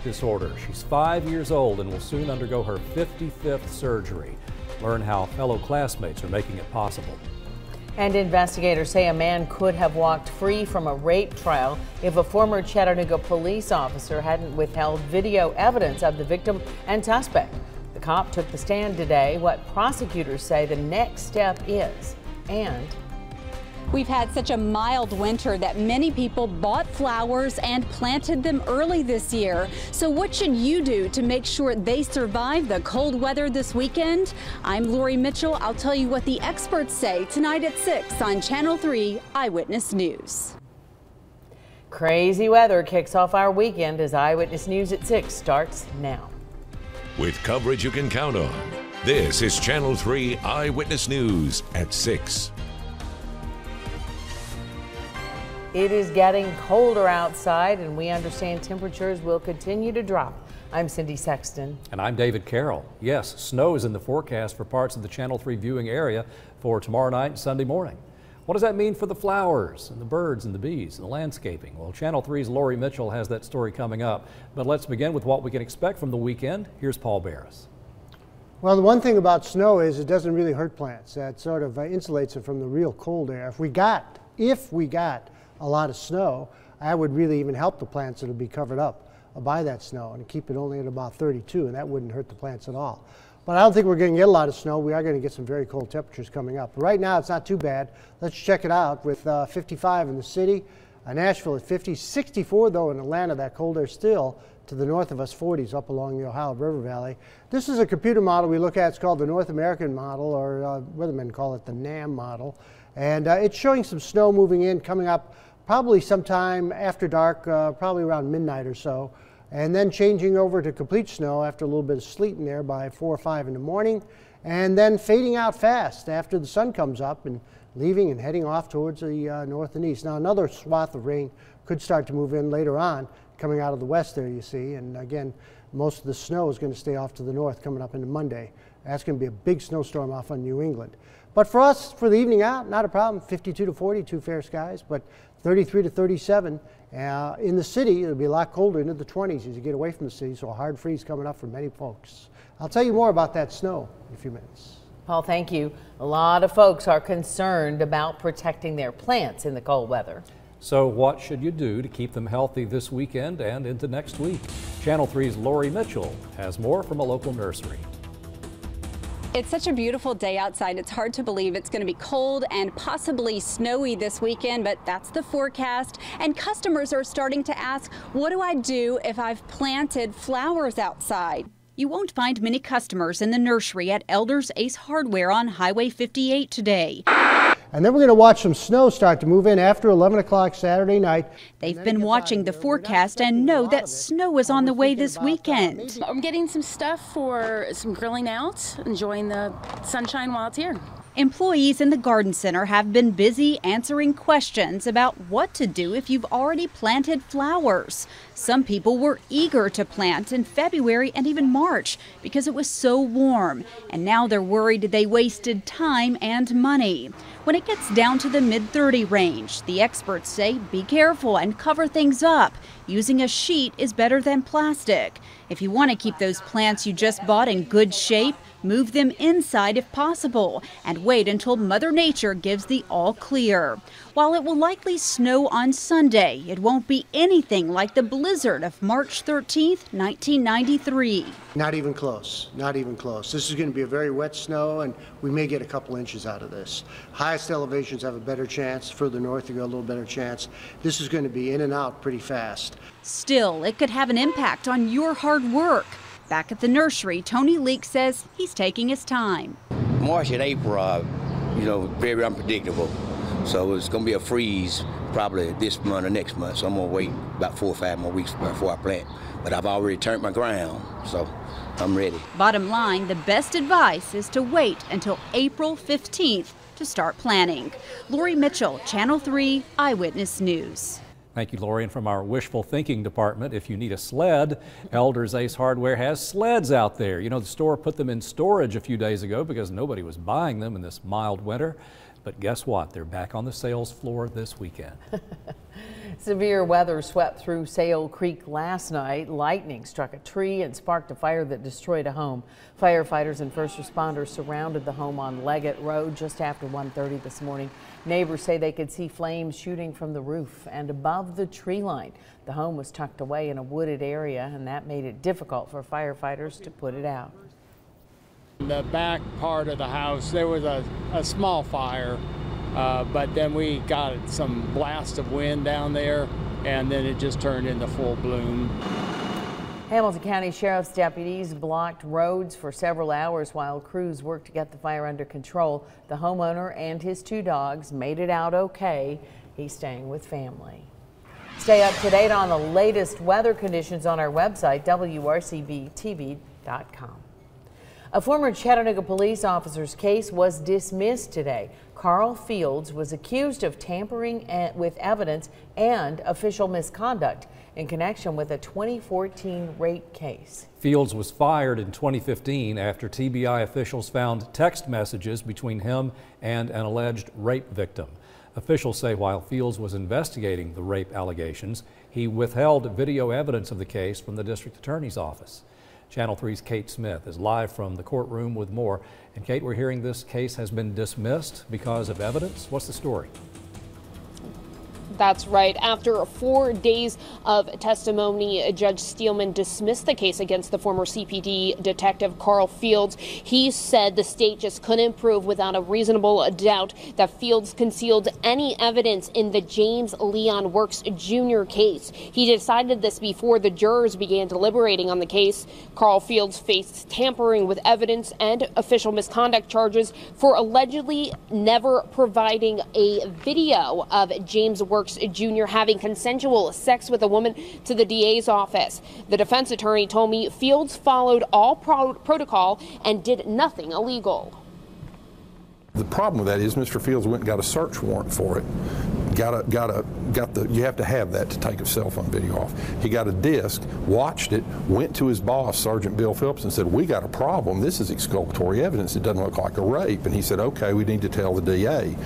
disorder. She's 5 years old and will soon undergo her 55th surgery. Learn how fellow classmates are making it possible. And investigators say a man could have walked free from a rape trial if a former Chattanooga police officer hadn't withheld video evidence of the victim and suspect. The cop took the stand today. What prosecutors say the next step is. And we've had such a mild winter that many people bought flowers and planted them early this year. So what should you do to make sure they survive the cold weather this weekend? I'm Lori Mitchell. I'll tell you what the experts say tonight at 6 on Channel 3 Eyewitness News. Crazy weather kicks off our weekend as Eyewitness News at 6 starts now. With coverage you can count on, this is Channel 3 Eyewitness News at 6. It is getting colder outside, and we understand temperatures will continue to drop. I'm Cindy Sexton. And I'm David Carroll. Yes, snow is in the forecast for parts of the Channel 3 viewing area for tomorrow night and Sunday morning. What does that mean for the flowers and the birds and the bees and the landscaping? Well, Channel 3's Lori Mitchell has that story coming up. But let's begin with what we can expect from the weekend. Here's Paul Barris. Well, the one thing about snow is it doesn't really hurt plants. That sort of insulates it from the real cold air. If we got a lot of snow, that would really even help the plants that will be covered up by that snow and keep it only at about 32, and that wouldn't hurt the plants at all. But I don't think we're going to get a lot of snow. We are going to get some very cold temperatures coming up. But right now, it's not too bad. Let's check it out with 55 in the city, Nashville at 50, 64 though in Atlanta. That cold air still to the north of us, 40s up along the Ohio River Valley. This is a computer model we look at. It's called the North American model, or weathermen call it the NAM model. And it's showing some snow moving in, coming up probably sometime after dark, probably around midnight or so, and then changing over to complete snow after a little bit of sleet in there by 4 or 5 in the morning, and then fading out fast after the sun comes up and leaving and heading off towards the north and east. Now another swath of rain could start to move in later on, coming out of the west there, you see, and again, most of the snow is going to stay off to the north coming up into Monday. That's going to be a big snowstorm off on New England. But for us, for the evening out, not a problem. 52 to 42 fair skies, but 33 to 37. In the city, it'll be a lot colder, into the 20s as you get away from the city, so a hard freeze coming up for many folks. I'll tell you more about that snow in a few minutes. Paul, thank you. A lot of folks are concerned about protecting their plants in the cold weather. So what should you do to keep them healthy this weekend and into next week? Channel 3's Lori Mitchell has more from a local nursery. It's such a beautiful day outside. It's hard to believe it's going to be cold and possibly snowy this weekend, but that's the forecast. And customers are starting to ask, what do I do if I've planted flowers outside? You won't find many customers in the nursery at Elders Ace Hardware on Highway 58 today. And then we're going to watch some snow start to move in after 11 o'clock Saturday night. They've been watching the forecast and know that snow is on the way this weekend. I'm getting some stuff for some grilling out, enjoying the sunshine while it's here. Employees in the garden center have been busy answering questions about what to do if you've already planted flowers. Some people were eager to plant in February and even March because it was so warm, and now they're worried they wasted time and money. When it gets down to the mid-30 range, the experts say be careful and cover things up. Using a sheet is better than plastic. If you want to keep those plants you just bought in good shape, move them inside if possible, and wait until Mother Nature gives the all clear. While it will likely snow on Sunday, it won't be anything like the blizzard of March 13th, 1993. Not even close, not even close. This is going to be a very wet snow, and we may get a couple inches out of this. Highest elevations have a better chance. Further north, you got a little better chance. This is going to be in and out pretty fast. Still, it could have an impact on your hard work. Back at the nursery, Tony Leake says he's taking his time. March and April, very unpredictable. So it's going to be a freeze probably this month or next month. So I'm going to wait about 4 or 5 more weeks before I plant. But I've already turned my ground, so I'm ready. Bottom line, the best advice is to wait until April 15th to start planting. Lori Mitchell, Channel 3 Eyewitness News. Thank you, Lori. And from our wishful thinking department, if you need a sled, Elders Ace Hardware has sleds out there. You know, the store put them in storage a few days ago because nobody was buying them in this mild winter. But guess what? They're back on the sales floor this weekend. Severe weather swept through Sale Creek last night. Lightning struck a tree and sparked a fire that destroyed a home. Firefighters and first responders surrounded the home on Leggett Road just after 1:30 this morning. Neighbors say they could see flames shooting from the roof and above the tree line. The home was tucked away in a wooded area, and that made it difficult for firefighters to put it out. The back part of the house, there was a small fire, but then we got some blast of wind down there, and then it just turned into full bloom. Hamilton County Sheriff's deputies blocked roads for several hours while crews worked to get the fire under control. The homeowner and his 2 dogs made it out okay. He's staying with family. Stay up to date on the latest weather conditions on our website, WRCBTV.com. A former Chattanooga police officer's case was dismissed today. Carl Fields was accused of tampering with evidence and official misconduct in connection with a 2014 rape case. Fields was fired in 2015 after TBI officials found text messages between him and an alleged rape victim. Officials say while Fields was investigating the rape allegations, he withheld video evidence of the case from the district attorney's office. Channel 3's Kate Smith is live from the courtroom with more. And Kate, we're hearing this case has been dismissed because of evidence. What's the story? That's right. After 4 days of testimony, Judge Steelman dismissed the case against the former CPD detective Carl Fields. He said the state just couldn't prove without a reasonable doubt that Fields concealed any evidence in the James Leon Works Jr. case. He decided this before the jurors began deliberating on the case. Carl Fields faced tampering with evidence and official misconduct charges for allegedly never providing a video of James Works Jr. having consensual sex with a woman to the DA's office. The defense attorney told me Fields followed all protocol and did nothing illegal. The problem with that is Mr. Fields went and got a search warrant for it. You have to have that to take a cell phone video off. He got a disc, watched it, went to his boss, Sergeant Bill Phillips, and said, "We got a problem. This is exculpatory evidence. It doesn't look like a rape." And he said, "Okay, we need to tell the DA."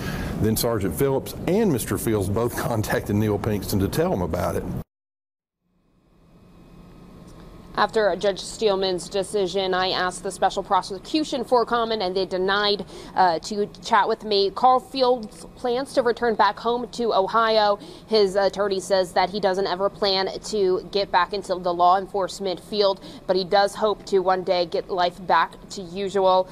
Then Sergeant Phillips and Mr. Fields both contacted Neil Pinkston to tell him about it. After Judge Steelman's decision, I asked the special prosecution for comment, and they denied to chat with me. Carl Fields plans to return back home to Ohio. His attorney says that he doesn't ever plan to get back into the law enforcement field, but he does hope to one day get life back to usual.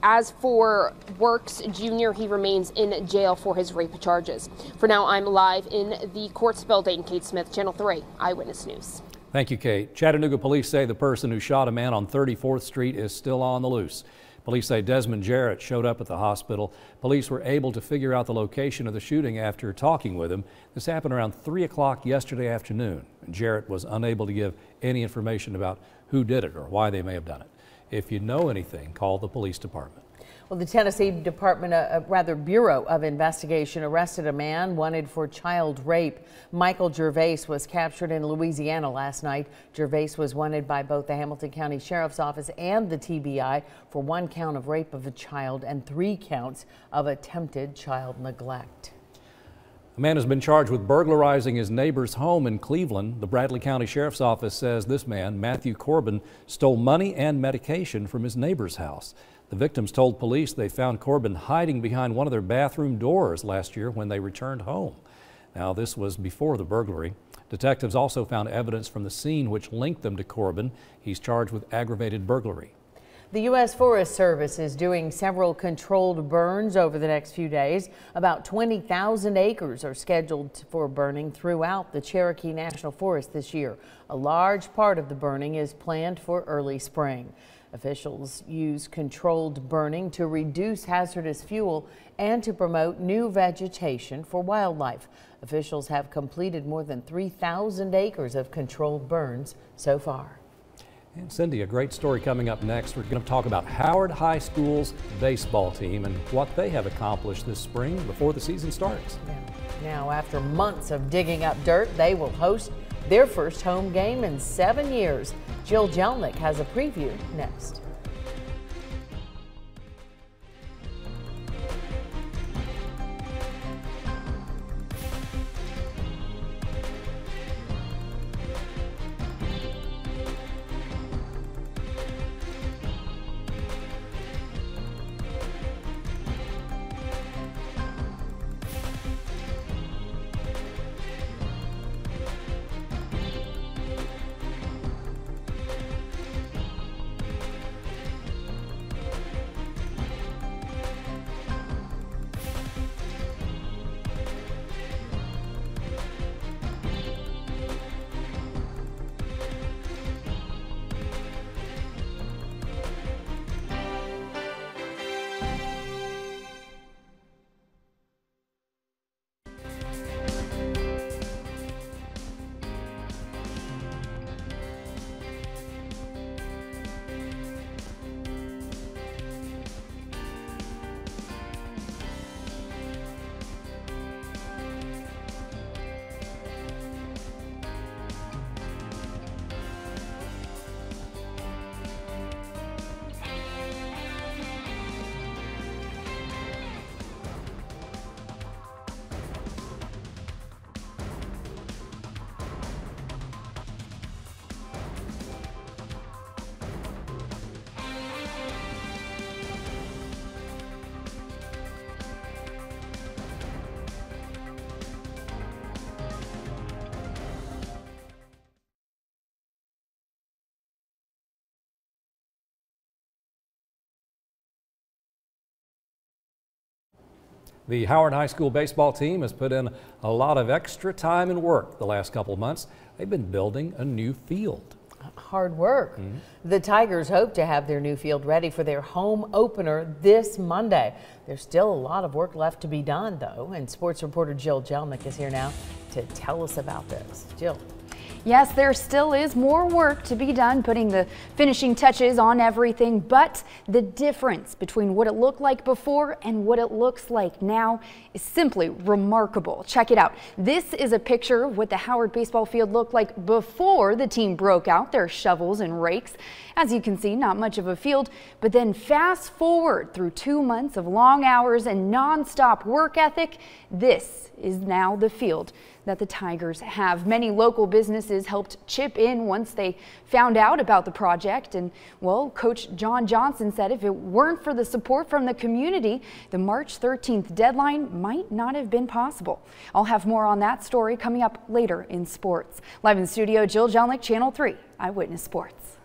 As for Works Jr., he remains in jail for his rape charges. For now, I'm live in the courts building. Kate Smith, Channel 3 Eyewitness News. Thank you, Kate. Chattanooga police say the person who shot a man on 34th Street is still on the loose. Police say Desmond Jarrett showed up at the hospital. Police were able to figure out the location of the shooting after talking with him. This happened around 3 o'clock yesterday afternoon. Jarrett was unable to give any information about who did it or why they may have done it. If you know anything, call the police department. Well, the Tennessee Bureau of Investigation arrested a man wanted for child rape. Michael Gervais was captured in Louisiana last night. Gervais was wanted by both the Hamilton County Sheriff's Office and the TBI for 1 count of rape of a child and 3 counts of attempted child neglect. A man has been charged with burglarizing his neighbor's home in Cleveland. The Bradley County Sheriff's Office says this man, Matthew Corbin, stole money and medication from his neighbor's house. The victims told police they found Corbin hiding behind one of their bathroom doors last year when they returned home. Now, this was before the burglary. Detectives also found evidence from the scene which linked them to Corbin. He's charged with aggravated burglary. The U.S. Forest Service is doing several controlled burns over the next few days. About 20,000 acres are scheduled for burning throughout the Cherokee National Forest this year. A large part of the burning is planned for early spring. Officials use controlled burning to reduce hazardous fuel and to promote new vegetation for wildlife. Officials have completed more than 3,000 acres of controlled burns so far. And Cindy, a great story coming up next. We're going to talk about Howard High School's baseball team and what they have accomplished this spring before the season starts. Now, after months of digging up dirt, they will host their first home game in 7 years. Jill Jelnick has a preview next. The Howard High School baseball team has put in a lot of extra time and work the last couple of months. They've been building a new field. Hard work. The Tigers hope to have their new field ready for their home opener this Monday. There's still a lot of work left to be done, though, and sports reporter Jill Jelnick is here now to tell us about this. Jill. Yes, there still is more work to be done, putting the finishing touches on everything, but the difference between what it looked like before and what it looks like now is simply remarkable. Check it out. This is a picture of what the Howard baseball field looked like before the team broke out their shovels and rakes. As you can see, not much of a field, but then fast forward through 2 months of long hours and non-stop work ethic, this is now the field that the Tigers have. Many local businesses helped chip in once they found out about the project. And, well, Coach John Johnson said if it weren't for the support from the community, the March 13th deadline might not have been possible. I'll have more on that story coming up later in sports. Live in studio, Jill Jelnick, Channel 3 Eyewitness Sports.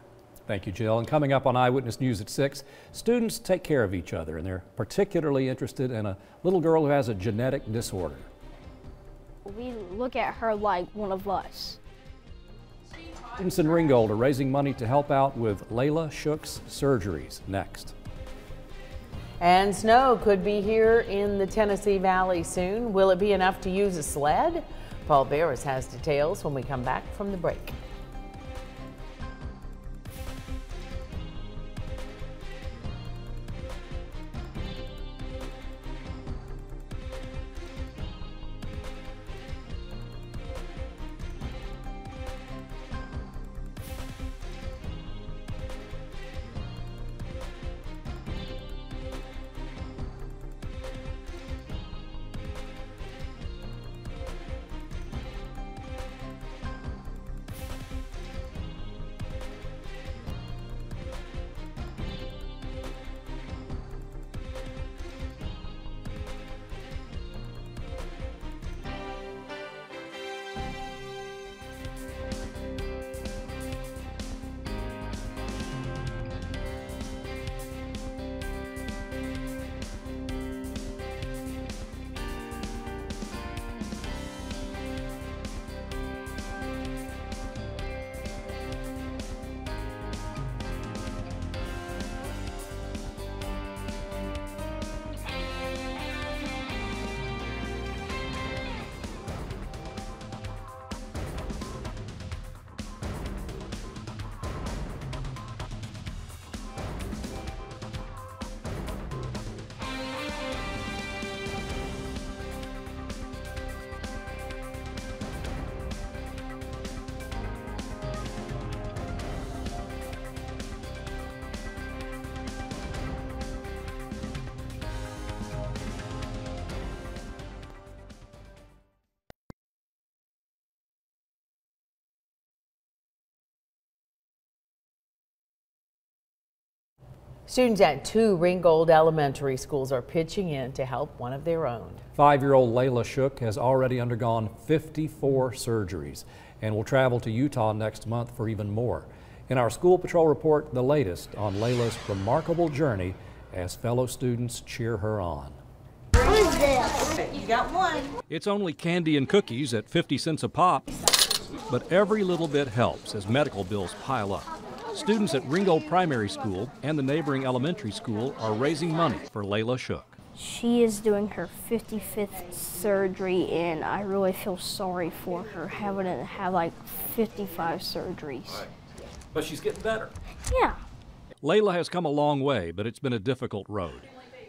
Thank you, Jill. And coming up on Eyewitness News at 6, students take care of each other, and they're particularly interested in a little girl who has a genetic disorder. We look at her like one of us. Students in Ringgold are raising money to help out with Layla Shook's surgeries. Next. And snow could be here in the Tennessee Valley soon. Will it be enough to use a sled? Paul Barris has details when we come back from the break. Students at 2 Ringgold elementary schools are pitching in to help one of their own. 5-year-old Layla Shook has already undergone 54 surgeries and will travel to Utah next month for even more. In our School Patrol report, the latest on Layla's remarkable journey as fellow students cheer her on. What is this? You got one. It's only candy and cookies at 50 cents a pop, but every little bit helps as medical bills pile up. Students at Ringgold Primary School and the neighboring elementary school are raising money for Layla Shook. She is doing her 55th surgery, and I really feel sorry for her having to have like 55 surgeries. But she's getting better. Yeah. Layla has come a long way, but it's been a difficult road.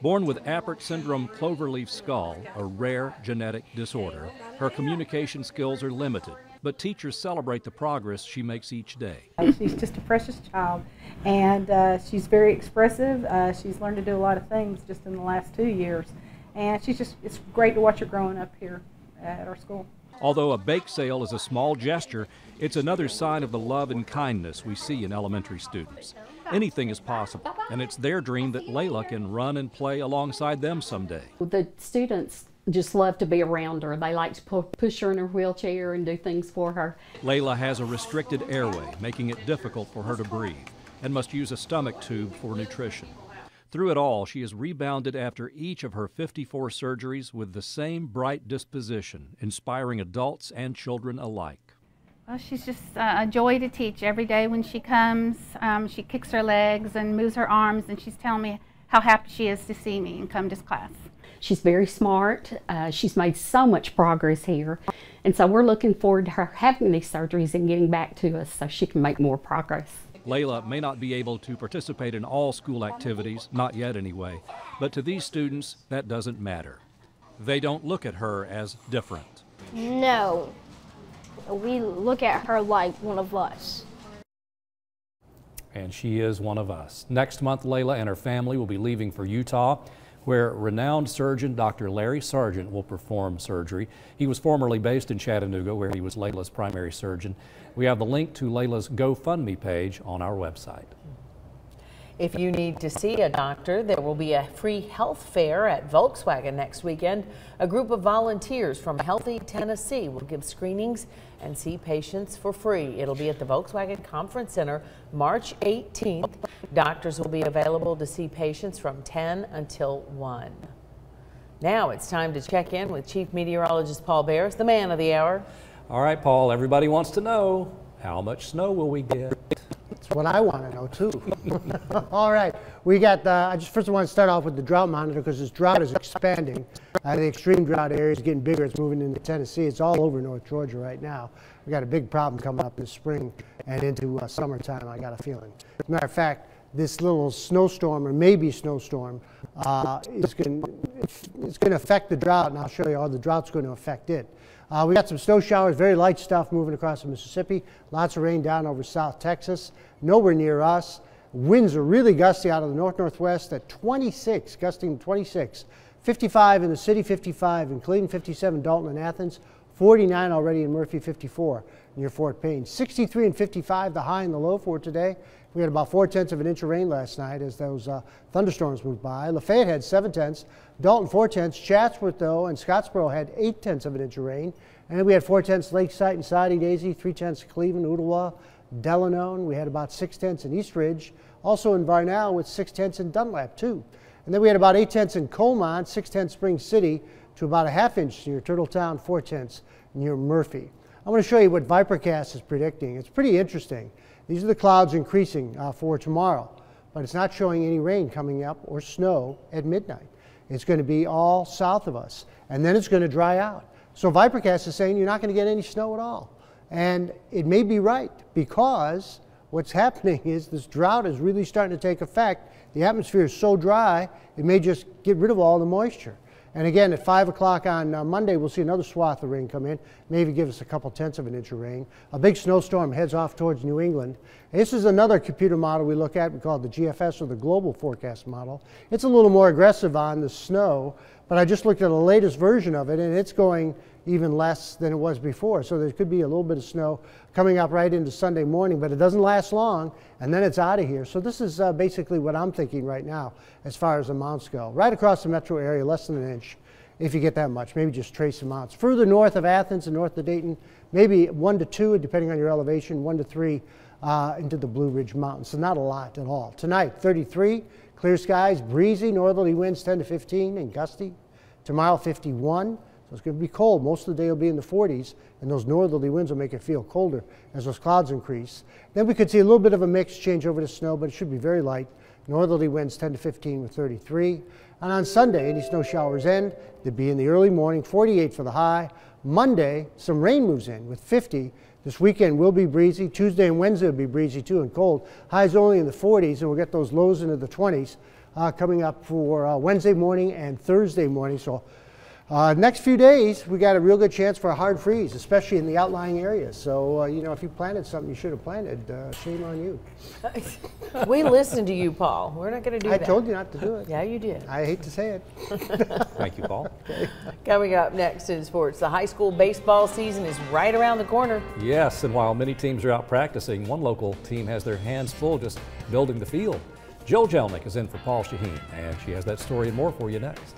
Born with Apert syndrome cloverleaf skull, a rare genetic disorder, her communication skills are limited, but teachers celebrate the progress she makes each day. She's just a precious child, and she's very expressive. She's learned to do a lot of things just in the last 2 years, and it's great to watch her growing up here at our school. Although a bake sale is a small gesture, it's another sign of the love and kindness we see in elementary students. Anything is possible, and it's their dream that Layla can run and play alongside them someday. The students just love to be around her. They like to push her in her wheelchair and do things for her. Layla has a restricted airway, making it difficult for her to breathe, and must use a stomach tube for nutrition. Through it all, she has rebounded after each of her 54 surgeries with the same bright disposition, inspiring adults and children alike. Well, she's just a joy to teach every day when she comes. She kicks her legs and moves her arms, and she's telling me how happy she is to see me and come to class. She's very smart. She's made so much progress here. And so we're looking forward to her having these surgeries and getting back to us so she can make more progress. Layla may not be able to participate in all school activities, not yet anyway, but to these students, that doesn't matter. They don't look at her as different. No, we look at her like one of us. And she is one of us. Next month, Layla and her family will be leaving for Utah, where renowned surgeon Dr. Larry Sargent will perform surgery. He was formerly based in Chattanooga, where he was Layla's primary surgeon. We have the link to Layla's GoFundMe page on our website. If you need to see a doctor, there will be a free health fair at Volkswagen next weekend. A group of volunteers from Healthy Tennessee will give screenings and see patients for free. It'll be at the Volkswagen Conference Center March 18th. Doctors will be available to see patients from 10 until 1. Now it's time to check in with Chief Meteorologist Paul Bears, the man of the hour. All right, Paul, everybody wants to know, how much snow will we get? That's what I want to know, too. All right. We got, I just first want to start off with the drought monitor because this drought is expanding. The extreme drought area is getting bigger. It's moving into Tennessee. It's all over North Georgia right now. We got a big problem coming up this spring and into summertime, I got a feeling. As a matter of fact, this little snowstorm, or maybe snowstorm, is going to affect the drought, and I'll show you how the drought's going to affect it. We got some snow showers, very light stuff moving across the Mississippi. Lots of rain down over South Texas. Nowhere near us. Winds are really gusty out of the north-northwest at 26, gusting 26. 55 in the city, 55 in Cleveland, 57 Dalton and Athens, 49 already in Murphy, 54 near Fort Payne. 63 and 55 the high and the low for today. We had about 4/10 of an inch of rain last night as those thunderstorms moved by. Lafayette had 7/10, Dalton 4/10, Chatsworth though and Scottsboro had 8/10 of an inch of rain. And then we had 4/10 Lakeside and Soddy Daisy, 3/10 Cleveland, Ooltewah, Delano. We had about 6/10 in East Ridge, also in Varnell with 6/10 in Dunlap too. And then we had about 8/10 in Colmont, 6/10 Spring City to about a ½ inch near Turtletown, 4/10 near Murphy. I want to show you what Vipercast is predicting. It's pretty interesting. These are the clouds increasing for tomorrow, but it's not showing any rain coming up or snow at midnight. It's going to be all south of us, and then it's going to dry out. So Vipercast is saying you're not going to get any snow at all. And it may be right, because what's happening is this drought is really starting to take effect. The atmosphere is so dry, it may just get rid of all the moisture. And again, at 5 o'clock on Monday, we'll see another swath of rain come in, maybe give us a couple tenths of an inch of rain. A big snowstorm heads off towards New England. And this is another computer model we look at. We call it the GFS, or the Global Forecast Model. It's a little more aggressive on the snow, but I just looked at the latest version of it, and it's going even less than it was before. So there could be a little bit of snow coming up right into Sunday morning, but it doesn't last long, and then it's out of here. So this is basically what I'm thinking right now as far as amounts go. Right across the metro area, less than an inch, if you get that much, maybe just trace amounts. Further north of Athens and north of Dayton, maybe 1 to 2, depending on your elevation, 1 to 3 into the Blue Ridge Mountains. So not a lot at all. Tonight, 33, clear skies, breezy, northerly winds 10 to 15 and gusty. Tomorrow, 51. So it's going to be cold. Most of the day will be in the 40s, and those northerly winds will make it feel colder as those clouds increase. Then we could see a little bit of a mix change over to snow, but it should be very light. Northerly winds 10 to 15 with 33. And on Sunday, any snow showers end. They'd be in the early morning, 48 for the high. Monday, some rain moves in with 50. This weekend will be breezy. Tuesday and Wednesday will be breezy too and cold. Highs only in the 40s, and we'll get those lows into the 20s coming up for Wednesday morning and Thursday morning. So next few days, we got a real good chance for a hard freeze, especially in the outlying areas. So, you know, if you planted something you should have planted, shame on you. We listened to you, Paul. We're not going to do that. I told you not to do it. Yeah, you did. I hate to say it. Thank you, Paul. Okay. Coming up next in sports, the high school baseball season is right around the corner. Yes, and while many teams are out practicing, one local team has their hands full just building the field. Jill Jelnick is in for Paul Shaheen, and she has that story and more for you next.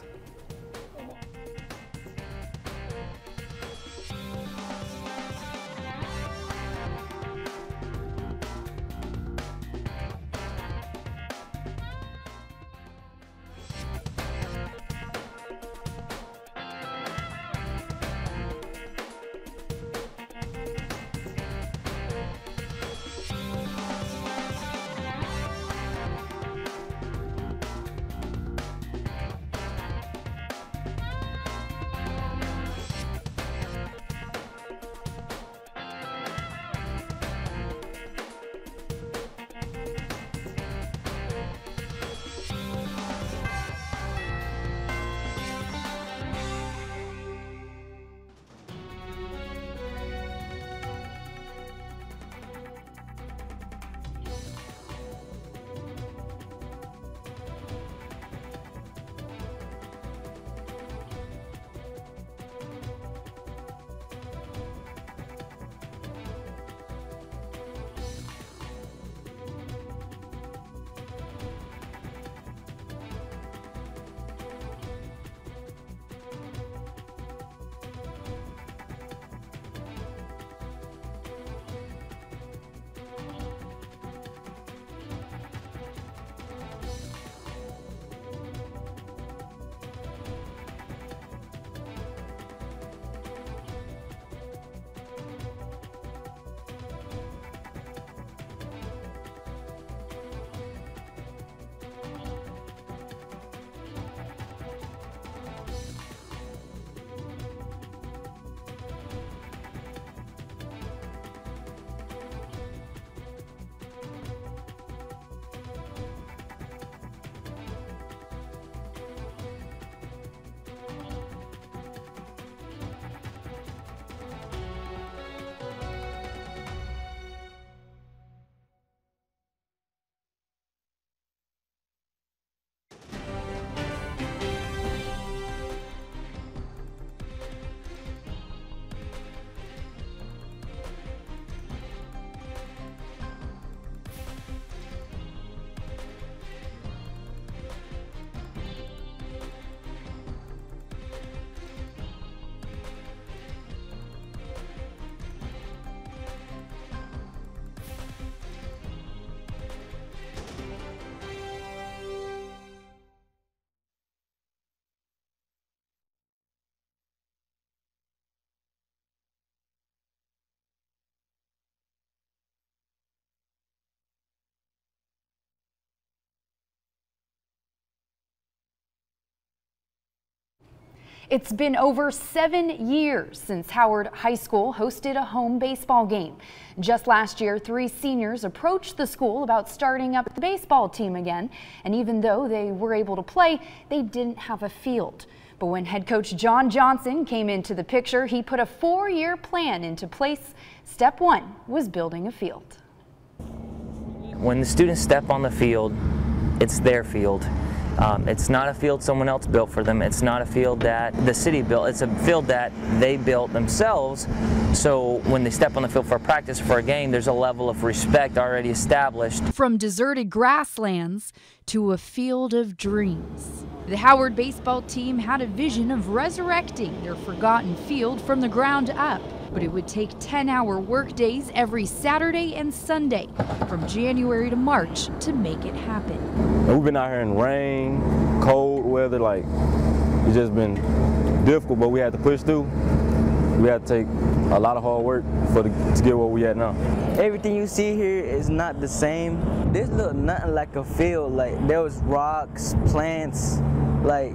It's been over 7 years since Howard High School hosted a home baseball game. Just last year, 3 seniors approached the school about starting up the baseball team again. And even though they were able to play, they didn't have a field. But when head coach John Johnson came into the picture, he put a 4-year plan into place. Step 1 was building a field. When the students step on the field, it's their field. It's not a field someone else built for them. It's not a field that the city built. It's a field that they built themselves. So when they step on the field for a practice, for a game, there's a level of respect already established. From deserted grasslands to a field of dreams, the Howard baseball team had a vision of resurrecting their forgotten field from the ground up. But it would take 10-hour workdays every Saturday and Sunday from January to March to make it happen. And we've been out here in rain, cold weather, like it's just been difficult, but we had to push through. We had to take a lot of hard work to get where we at now. Everything you see here is not the same. This looked nothing like a field. Like there was rocks, plants, like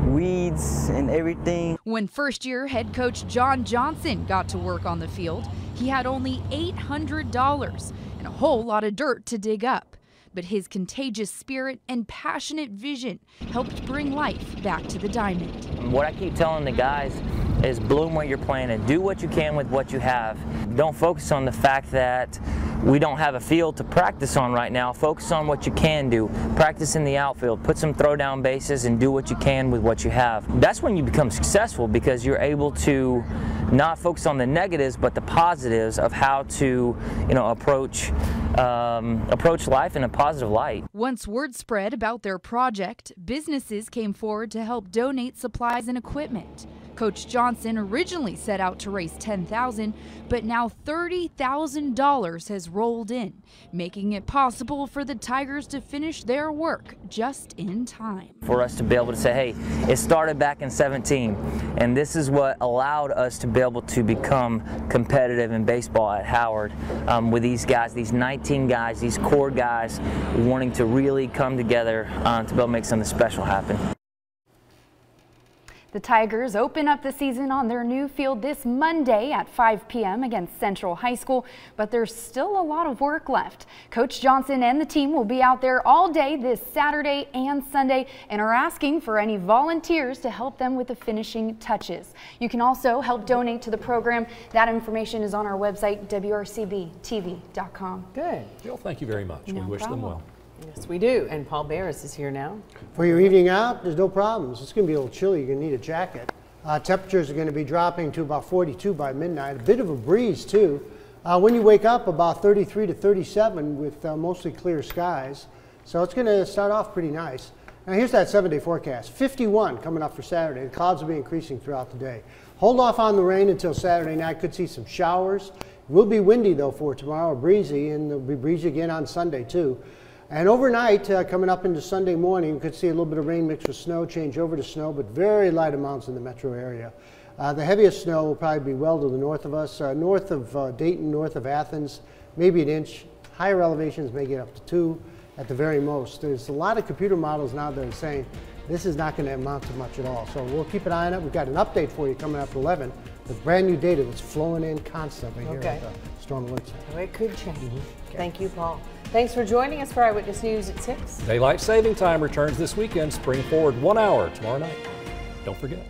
weeds and everything. When first-year head coach John Johnson got to work on the field, he had only $800 and a whole lot of dirt to dig up. But his contagious spirit and passionate vision helped bring life back to the diamond. What I keep telling the guys is bloom what you're planting. Do what you can with what you have. Don't focus on the fact that we don't have a field to practice on right now. Focus on what you can do. Practice in the outfield. Put some throw down bases and do what you can with what you have. That's when you become successful, because you're able to not focus on the negatives but the positives of how to, approach life in a positive light. Once word spread about their project, businesses came forward to help donate supplies and equipment. Coach Johnson originally set out to raise $10,000, but now $30,000 has rolled in, making it possible for the Tigers to finish their work just in time. For us to be able to say, hey, it started back in 17, and this is what allowed us to be able to become competitive in baseball at Howard, with these guys, these 19 guys, these core guys wanting to really come together to be able to make something special happen. The Tigers open up the season on their new field this Monday at 5 p.m. against Central High School, but there's still a lot of work left. Coach Johnson and the team will be out there all day this Saturday and Sunday and are asking for any volunteers to help them with the finishing touches. You can also help donate to the program. That information is on our website, wrcbtv.com. Good. Jill, thank you very much. No we wish problem. them well. Yes, we do. And Paul Barris is here now. For your evening out, there's no problems. It's going to be a little chilly. You're going to need a jacket. Temperatures are going to be dropping to about 42 by midnight. A bit of a breeze, too. When you wake up, about 33 to 37 with mostly clear skies. So it's going to start off pretty nice. Now, here's that 7-day forecast. 51 coming up for Saturday. The clouds will be increasing throughout the day. Hold off on the rain until Saturday night. Could see some showers. It will be windy, though, for tomorrow. Breezy, and it'll be breezy again on Sunday, too. And overnight, coming up into Sunday morning, you could see a little bit of rain mixed with snow, change over to snow, but very light amounts in the metro area. The heaviest snow will probably be well to the north of us, north of Dayton, north of Athens, maybe an inch. Higher elevations may get up to 2 at the very most. There's a lot of computer models now that are saying this is not going to amount to much at all. So we'll keep an eye on it. We've got an update for you coming up at 11 with brand new data that's flowing in constantly here at the Storm Alert Center. Oh, it could change. Okay. Thank you, Paul. Thanks for joining us for Eyewitness News at 6. Daylight saving time returns this weekend. Spring forward 1 hour tomorrow night. Don't forget.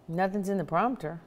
Nothing's in the prompter.